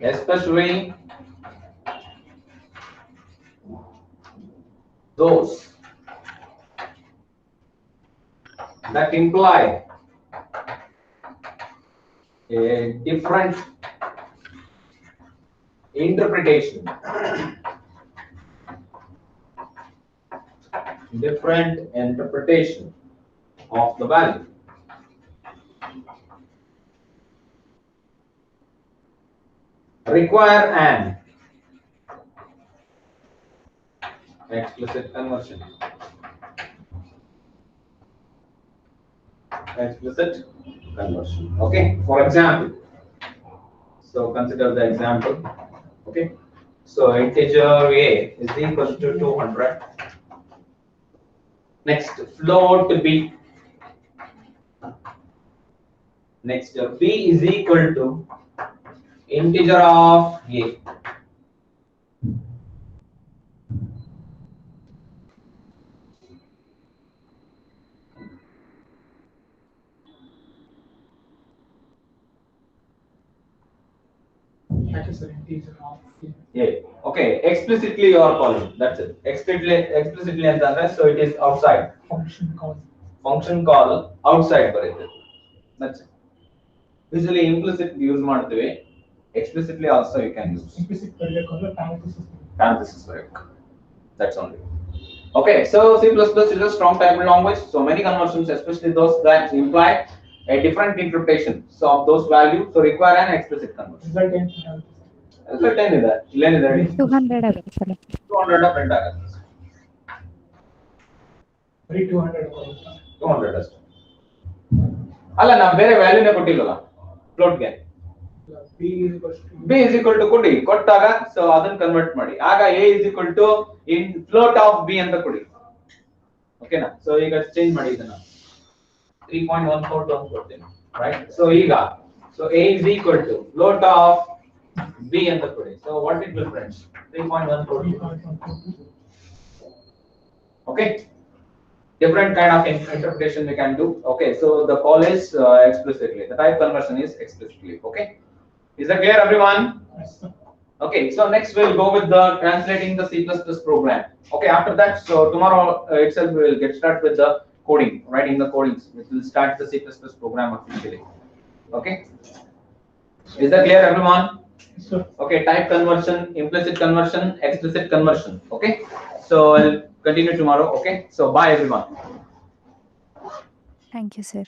Especially those that imply a different interpretation, of the value. Require an explicit conversion. Explicit conversion. Okay, for example, so consider the example. Okay, so integer a is equal to 200. Next, float b. Next, b is equal to integer of a. That is the integer of A. Yeah. Okay, explicitly you are calling. That's it. Explicitly ಅಂತಂದ್ರೆ so it is outside. Function call outside ಬರುತ್ತೆ. That's it. Usually implicit use ಮಾಡ್ತೀವಿ. Explicitly also you can use. Implicit ಬರಬೇಕಂದ್ರೆ Parenthesis ಬರಬೇಕು. That's only. Okay, so C++ is a strong typed language. So many conversions, especially those that imply a different interpretation so of those values, so require an explicit conversion. result ಏನು? Result ಏನಿದೆ? ಇಲ್ಲೇನಿದೆ? 200 ಆಗುತ್ತಲ್ಲ. 200 print ಆಗುತ್ತೆ. ಬರೀ 200 ಬರುತ್ತಾ? 200 ಅಷ್ಟೇ. ಅಲ್ಲ, ನಾವು ಬೇರೆ ವ್ಯಾಲ್ಯೂನೇ ಕೊಟ್ಟಿಲ್ಲಲ್ಲ ಫ್ಲೋಟ್ಗೆ. B is equals to b is equal to ಕೊಡಿ ಕೊಟ್ಟಾಗ ಸೊ ಅದನ್ನ ಕನ್ವರ್ಟ್ ಮಾಡಿ ಆಗ a is equal to in float of b ಅಂತ ಕೊಡಿ ಓಕೆನಾ ಸೊ ಈಗ ಚೇಂಜ್ ಮಾಡಿ ಇದನ್ನ 3.14 ಅಂತ ಕೊಡ್ತೀನಿ ರೈಟ್ ಸೊ ಈಗ so a is equal to float of b ಅಂತ ಕೊಡಿ so what it will friends 3.14 okay different kind of interpretation we can do okay so the call is explicitly the type conversion is explicitly okay is that clear everyone Yes, sir. okay so next we'll go with the translating the C++ program okay after that so tomorrow itself we will get started with the coding writing the codings which will start the C++ program officially okay is that clear everyone Yes, sir. okay type conversion implicit conversion explicit conversion okay so I'll continue tomorrow okay so bye everyone Thank you, sir.